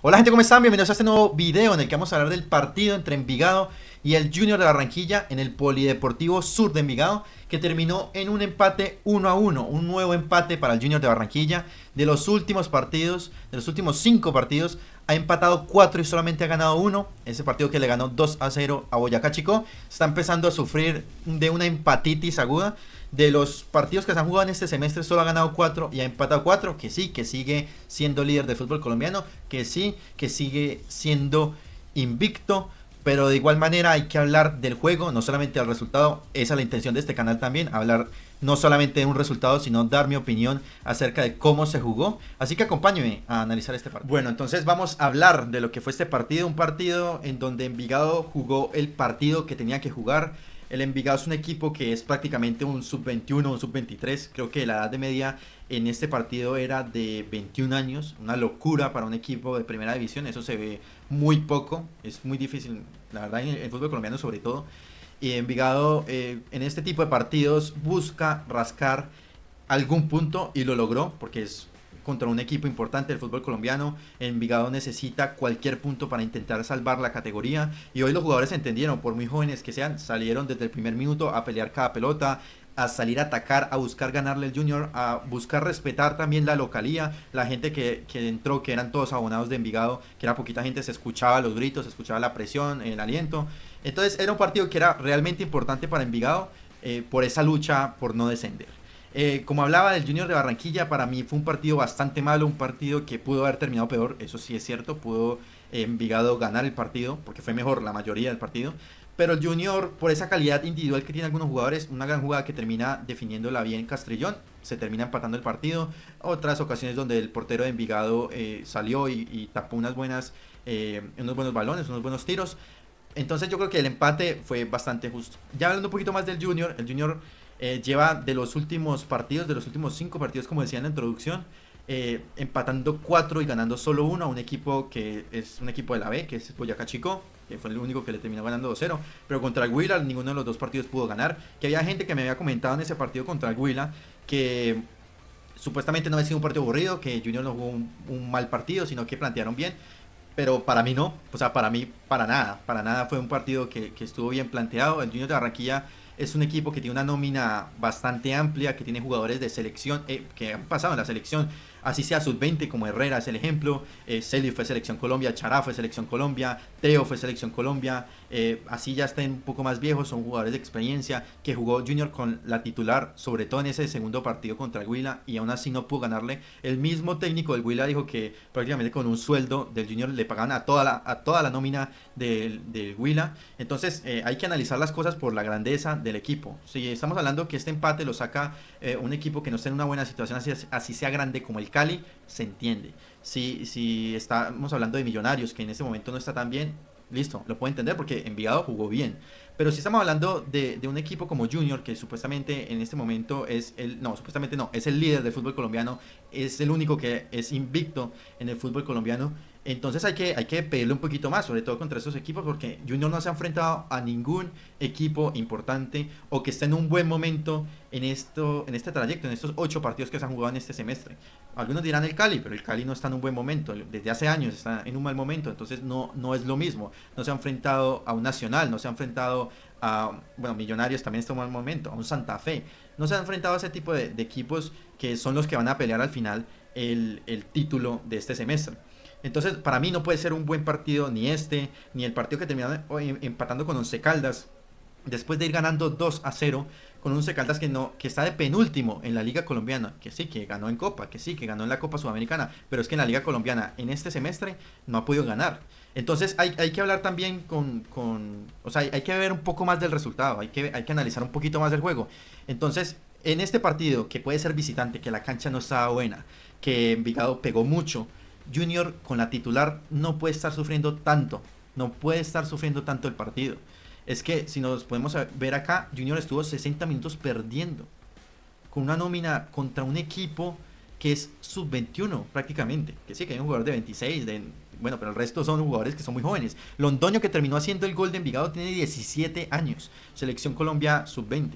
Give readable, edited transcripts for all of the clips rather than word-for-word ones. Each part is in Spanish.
Hola gente, ¿cómo están? Bienvenidos a este nuevo video en el que vamos a hablar del partido entre Envigado y el Junior de Barranquilla en el Polideportivo Sur de Envigado, que terminó en un empate 1-1, un nuevo empate para el Junior de Barranquilla. De los últimos partidos, de los últimos 5 partidos, ha empatado 4 y solamente ha ganado 1. Ese partido que le ganó 2-0 a Boyacá Chico. Está empezando a sufrir de una empatitis aguda. De los partidos que se han jugado en este semestre, solo ha ganado 4 y ha empatado 4. Que sí, que sigue siendo líder del fútbol colombiano. Que sí, que sigue siendo invicto. Pero de igual manera hay que hablar del juego, no solamente del resultado. Esa es la intención de este canal también, hablar no solamente de un resultado, sino dar mi opinión acerca de cómo se jugó. Así que acompáñenme a analizar este partido. Bueno, entonces vamos a hablar de lo que fue este partido. Un partido en donde Envigado jugó el partido que tenía que jugar. El Envigado es un equipo que es prácticamente un sub-21, un sub-23. Creo que la edad de media en este partido era de 21 años. Una locura para un equipo de primera división. Eso se ve muy poco. Es muy difícil, la verdad, en el fútbol colombiano sobre todo. Y Envigado en este tipo de partidos busca rascar algún punto y lo logró porque es contra un equipo importante del fútbol colombiano. Envigado necesita cualquier punto para intentar salvar la categoría y hoy los jugadores entendieron, por muy jóvenes que sean, salieron desde el primer minuto a pelear cada pelota, a salir a atacar, a buscar ganarle el Junior, a buscar respetar también la localía. La gente que entró, que eran todos abonados de Envigado, que era poquita gente, se escuchaba los gritos, se escuchaba la presión, el aliento. Entonces era un partido que era realmente importante para Envigado por esa lucha por no descender. Como hablaba del Junior de Barranquilla, para mí fue un partido bastante malo, un partido que pudo haber terminado peor, eso sí es cierto, pudo Envigado ganar el partido, porque fue mejor la mayoría del partido, pero el Junior, por esa calidad individual que tiene algunos jugadores, una gran jugada que termina definiéndola bien Castrillón, se termina empatando el partido. Otras ocasiones donde el portero de Envigado salió y tapó unos buenos balones, unos buenos tiros. Entonces yo creo que el empate fue bastante justo. Ya hablando un poquito más del Junior, el Junior lleva de los últimos partidos, de los últimos 5 partidos, como decía en la introducción, empatando 4 y ganando solo 1 a un equipo que es un equipo de la B, que es Boyacá Chico, que fue el único que le terminó ganando 2-0. Pero contra el Huila ninguno de los dos partidos pudo ganar. Que había gente que me había comentado en ese partido contra el Huila que supuestamente no había sido un partido aburrido, que Junior no jugó un mal partido, sino que plantearon bien. Pero para mí no, o sea, para mí para nada fue un partido que estuvo bien planteado. El Junior de Barranquilla es un equipo que tiene una nómina bastante amplia, que tiene jugadores de selección, que han pasado en la selección, así sea sub-20 como Herrera es el ejemplo, Celi fue selección Colombia, Chará fue selección Colombia, Teo fue selección Colombia, así ya estén un poco más viejos, son jugadores de experiencia, que jugó Junior con la titular, sobre todo en ese segundo partido contra el Huila, y aún así no pudo ganarle. El mismo técnico del Huila dijo que prácticamente con un sueldo del Junior le pagaban a toda la nómina del Huila. Entonces hay que analizar las cosas por la grandeza del equipo. Si estamos hablando que este empate lo saca un equipo que no está en una buena situación, así sea grande como el Cali, se entiende. Si estamos hablando de Millonarios, que en este momento no está tan bien, listo, lo puedo entender porque Envigado jugó bien. Pero si estamos hablando de un equipo como Junior, que supuestamente en este momento es supuestamente no, es el líder del fútbol colombiano, es el único que es invicto en el fútbol colombiano. Entonces hay que pedirle un poquito más, sobre todo contra estos equipos, porque Junior no se ha enfrentado a ningún equipo importante o que esté en un buen momento en este trayecto, en estos 8 partidos que se han jugado en este semestre. Algunos dirán el Cali, pero el Cali no está en un buen momento, desde hace años está en un mal momento, entonces no es lo mismo. No se ha enfrentado a un Nacional, no se ha enfrentado Millonarios también está en un mal momento, a un Santa Fe. No se ha enfrentado a ese tipo de equipos que son los que van a pelear al final el título de este semestre. Entonces, para mí no puede ser un buen partido ni ni el partido que terminó empatando con Once Caldas, después de ir ganando 2-0 con Once Caldas que está de penúltimo en la Liga Colombiana, que sí, que ganó en Copa, que sí, que ganó en la Copa Sudamericana, pero es que en la Liga Colombiana en este semestre no ha podido ganar. Entonces hay que hablar también o sea, hay que ver un poco más del resultado, hay que analizar un poquito más del juego. Entonces, en este partido, que puede ser visitante, que la cancha no estaba buena, que Envigado pegó mucho, Junior con la titular no puede estar sufriendo tanto, no puede estar sufriendo tanto el partido. Es que si nos podemos ver acá, Junior estuvo 60 minutos perdiendo con una nómina contra un equipo que es sub-21 prácticamente, que sí, que hay un jugador de 26, pero el resto son jugadores que son muy jóvenes. Londoño, que terminó haciendo el gol de Envigado, tiene 17 años, selección Colombia sub-20,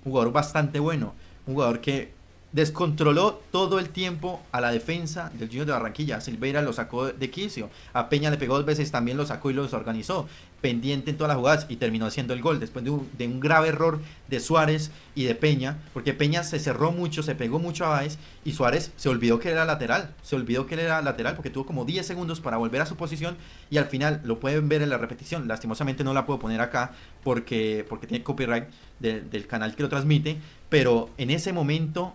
jugador bastante bueno, un jugador que descontroló todo el tiempo a la defensa del Junior de Barranquilla. Silveira lo sacó de quicio. A Peña le pegó 2 veces, también lo sacó y lo desorganizó. Pendiente en todas las jugadas y terminó haciendo el gol. Después de un grave error de Suárez y de Peña, porque Peña se cerró mucho, se pegó mucho a Báez y Suárez se olvidó que era lateral. Se olvidó que él era lateral porque tuvo como 10 segundos para volver a su posición y al final lo pueden ver en la repetición. Lastimosamente no la puedo poner acá porque tiene copyright del canal que lo transmite, pero en ese momento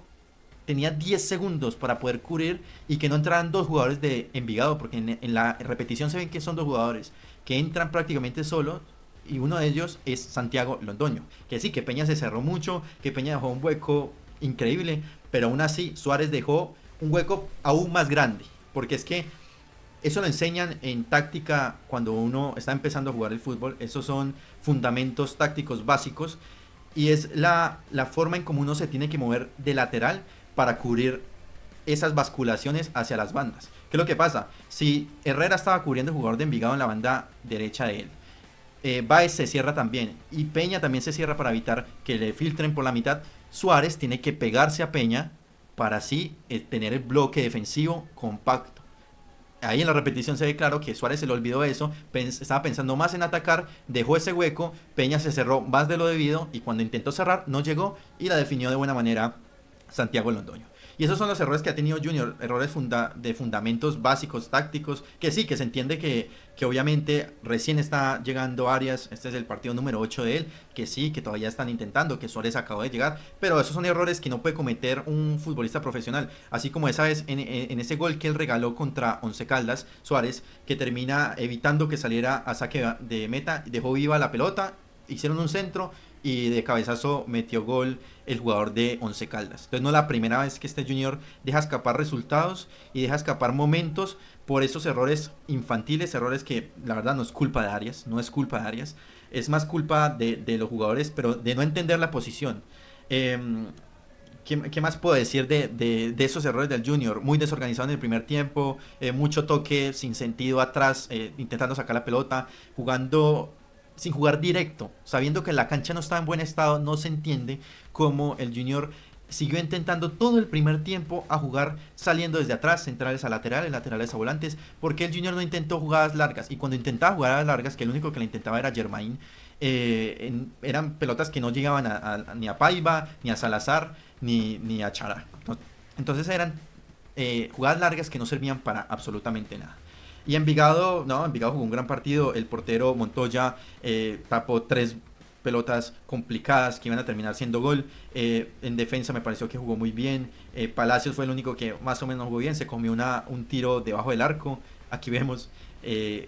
tenía 10 segundos para poder cubrir y que no entraran 2 jugadores de Envigado, porque en la repetición se ven que son 2 jugadores que entran prácticamente solos y uno de ellos es Santiago Londoño. Que sí, que Peña se cerró mucho, que Peña dejó un hueco increíble, pero aún así Suárez dejó un hueco aún más grande, porque es que eso lo enseñan en táctica cuando uno está empezando a jugar el fútbol. Esos son fundamentos tácticos básicos y es la forma en cómo uno se tiene que mover de lateral para cubrir esas basculaciones hacia las bandas. ¿Qué es lo que pasa? Si Herrera estaba cubriendo el jugador de Envigado en la banda derecha de él, Báez se cierra también y Peña también se cierra para evitar que le filtren por la mitad, Suárez tiene que pegarse a Peña para así tener el bloque defensivo compacto. Ahí en la repetición se ve claro que Suárez se le olvidó eso, estaba pensando más en atacar, dejó ese hueco, Peña se cerró más de lo debido y cuando intentó cerrar no llegó y la definió de buena manera Santiago Londoño. Y esos son los errores que ha tenido Junior, errores de fundamentos básicos, tácticos, que sí, que se entiende que obviamente recién está llegando Arias, este es el partido número 8 de él, que sí, que todavía están intentando, que Suárez acabó de llegar, pero esos son errores que no puede cometer un futbolista profesional, así como esa vez en ese gol que él regaló contra Once Caldas, Suárez, que termina evitando que saliera a saque de meta, dejó viva la pelota, hicieron un centro y de cabezazo metió gol el jugador de Once Caldas. Entonces no es la primera vez que este Junior deja escapar resultados y deja escapar momentos por esos errores infantiles, errores que la verdad no es culpa de Arias, no es culpa de Arias, es más culpa de los jugadores, pero de no entender la posición. ¿Qué más puedo decir de esos errores del Junior? Muy desorganizado en el primer tiempo, mucho toque sin sentido atrás, intentando sacar la pelota, jugando sin jugar directo, sabiendo que la cancha no estaba en buen estado. No se entiende cómo el Junior siguió intentando todo el primer tiempo a jugar saliendo desde atrás, centrales a laterales, laterales a volantes, porque el Junior no intentó jugadas largas, y cuando intentaba jugadas largas, que el único que la intentaba era Germain, eran pelotas que no llegaban ni a Paiva, ni a Salazar, ni a Chara. Entonces eran jugadas largas que no servían para absolutamente nada. Y Envigado, no, Envigado jugó un gran partido. El portero Montoya tapó 3 pelotas complicadas que iban a terminar siendo gol. En defensa me pareció que jugó muy bien. Palacios fue el único que más o menos jugó bien. Se comió un tiro debajo del arco. Aquí vemos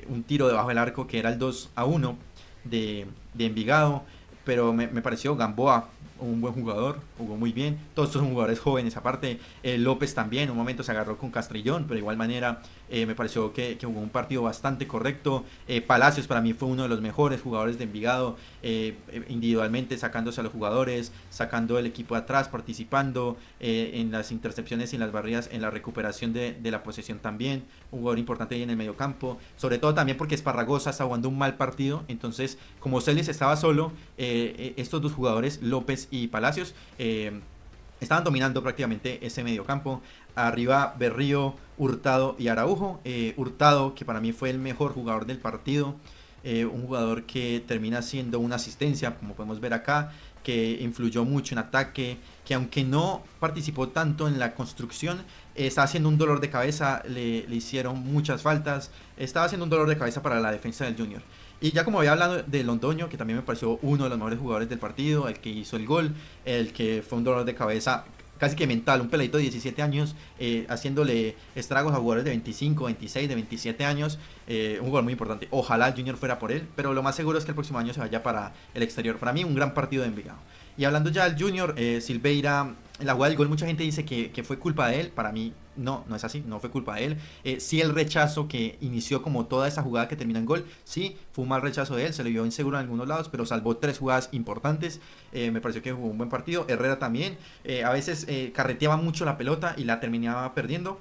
un tiro debajo del arco que era el 2-1 de Envigado. Pero me pareció Gamboa un buen jugador, jugó muy bien. Todos estos son jugadores jóvenes aparte. López también, en un momento se agarró con Castrillón, pero de igual manera me pareció que jugó un partido bastante correcto. Palacios para mí fue uno de los mejores jugadores de Envigado, individualmente sacándose a los jugadores, sacando el equipo de atrás, participando en las intercepciones y en las barridas, en la recuperación de la posesión también. Un jugador importante ahí en el medio campo, sobre todo también porque Esparragosa está jugando un mal partido. Entonces, como Celis estaba solo, estos 2 jugadores, López y Palacios, estaban dominando prácticamente ese mediocampo. Arriba Berrío, Hurtado y Araujo. Hurtado, que para mí fue el mejor jugador del partido, un jugador que termina siendo una asistencia, como podemos ver acá, que influyó mucho en ataque, que aunque no participó tanto en la construcción, está haciendo un dolor de cabeza, le hicieron muchas faltas, estaba haciendo un dolor de cabeza para la defensa del Junior. Y ya como había hablado de Londoño, que también me pareció uno de los mejores jugadores del partido, el que hizo el gol, el que fue un dolor de cabeza casi que mental, un peladito de 17 años, haciéndole estragos a jugadores de 25, 26, de 27 años, un jugador muy importante. Ojalá el Junior fuera por él, pero lo más seguro es que el próximo año se vaya para el exterior. Para mí un gran partido de Envigado. Y hablando ya del Junior, Silveira, en la jugada del gol mucha gente dice que fue culpa de él. Para mí no es así, no fue culpa de él. Sí, el rechazo que inició como toda esa jugada que termina en gol, sí, fue un mal rechazo de él, se le vio inseguro en algunos lados, pero salvó 3 jugadas importantes. Me pareció que jugó un buen partido. Herrera también, a veces carreteaba mucho la pelota y la terminaba perdiendo,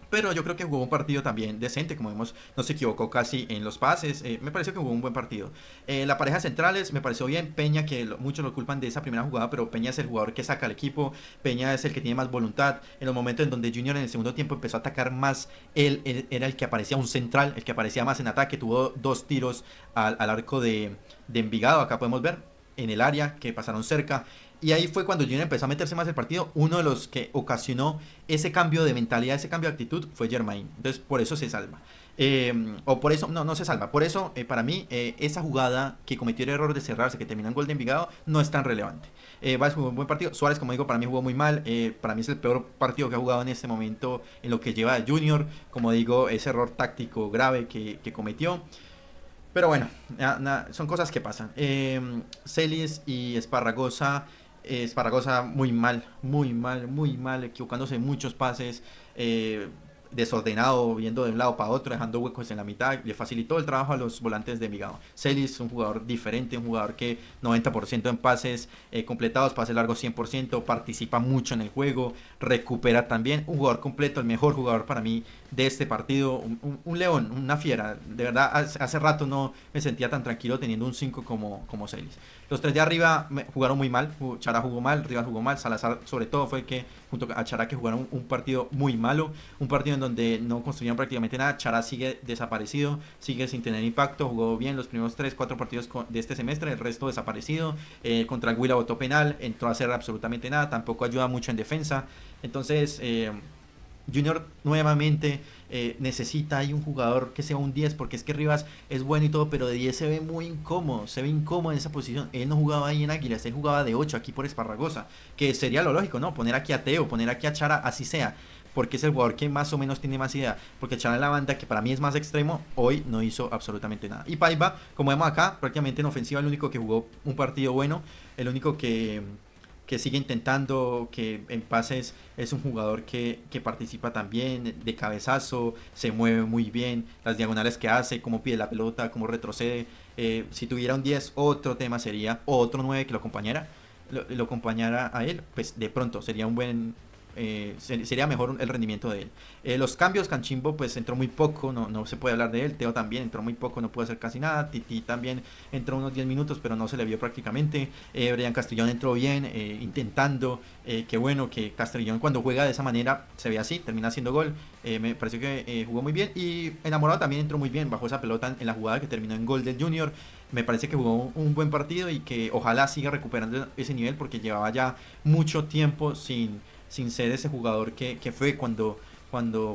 Pero yo creo que jugó un partido también decente, como vemos, no se equivocó casi en los pases, me pareció que jugó un buen partido. La pareja centrales me pareció bien, Peña, que muchos lo culpan de esa primera jugada, pero Peña es el jugador que saca al equipo, Peña es el que tiene más voluntad. En los momentos en donde Junior en el segundo tiempo empezó a atacar más, él era el que aparecía un central, el que aparecía más en ataque, tuvo 2 tiros al arco de Envigado, acá podemos ver, en el área, que pasaron cerca. Y ahí fue cuando Junior empezó a meterse más el partido. Uno de los que ocasionó ese cambio de mentalidad, ese cambio de actitud, fue Germain. Entonces, por eso se salva. O por eso, no se salva. Por eso, para mí, esa jugada que cometió el error de cerrarse, que terminó en gol de Envigado, no es tan relevante. Valles jugó un buen partido. Suárez, como digo, para mí jugó muy mal. Para mí es el peor partido que ha jugado en este momento en lo que lleva de Junior. Como digo, ese error táctico grave que cometió. Pero bueno, son cosas que pasan. Celis y Esparragosa muy mal, muy mal, muy mal, equivocándose en muchos pases, desordenado, viendo de un lado para otro, dejando huecos en la mitad, le facilitó el trabajo a los volantes de Envigado. Celis, un jugador diferente, un jugador que 90% en pases completados, pases largos 100%, participa mucho en el juego, recupera también, un jugador completo, el mejor jugador para mí de este partido, un león, una fiera, de verdad, hace rato no me sentía tan tranquilo teniendo un 5 como Celis. Los tres de arriba jugaron muy mal, Chará jugó mal, Rivas jugó mal, Salazar sobre todo fue el que junto a Chará que jugaron un partido muy malo, un partido en donde no construyeron prácticamente nada. Chará sigue desaparecido, sigue sin tener impacto, jugó bien los primeros 3-4 partidos de este semestre, el resto desaparecido. Contra el Huila votó penal, entró a hacer absolutamente nada, tampoco ayuda mucho en defensa. Entonces Junior nuevamente necesita ahí un jugador que sea un 10, porque es que Rivas es bueno y todo, pero de 10 se ve muy incómodo, se ve incómodo en esa posición. Él no jugaba ahí en Águilas, él jugaba de 8 aquí por Esparragosa, que sería lo lógico, ¿no? Poner aquí a Teo, poner aquí a Chara, así sea, porque es el jugador que más o menos tiene más idea, porque Chara en la banda, que para mí es más extremo, hoy no hizo absolutamente nada. Y Paiva, como vemos acá, prácticamente en ofensiva, el único que jugó un partido bueno, el único que sigue intentando, que en pases es un jugador que participa también, de cabezazo, se mueve muy bien, las diagonales que hace, cómo pide la pelota, cómo retrocede. Si tuviera un 10, otro tema sería, otro 9 que lo acompañara a él, pues de pronto sería un buen... sería mejor el rendimiento de él. Los cambios, Canchimbo pues entró muy poco, no se puede hablar de él. Teo también entró muy poco, no puede hacer casi nada. Titi también entró unos 10 minutos, pero no se le vio prácticamente. Brian Castrillón entró bien, intentando. Qué bueno que Castrillón cuando juega de esa manera se ve así, termina haciendo gol. Me pareció que jugó muy bien. Y Enamorado también entró muy bien, bajó esa pelota en la jugada que terminó en gol del Junior. Me parece que jugó un buen partido y que ojalá siga recuperando ese nivel, porque llevaba ya mucho tiempo sin ser ese jugador que fue cuando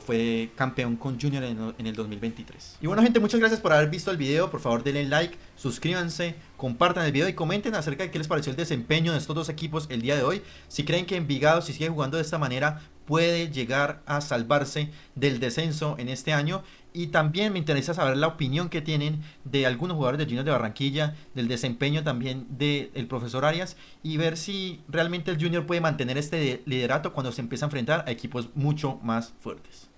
fue campeón con Junior en el 2023. Y bueno, gente, muchas gracias por haber visto el video. Por favor denle like, suscríbanse, compartan el video y comenten acerca de qué les pareció el desempeño de estos dos equipos el día de hoy. Si creen que Envigado, si sigue jugando de esta manera, puede llegar a salvarse del descenso en este año. Y también me interesa saber la opinión que tienen de algunos jugadores de Junior de Barranquilla, del desempeño también del profesor Arias, y ver si realmente el Junior puede mantener este liderato cuando se empieza a enfrentar a equipos mucho más fuertes.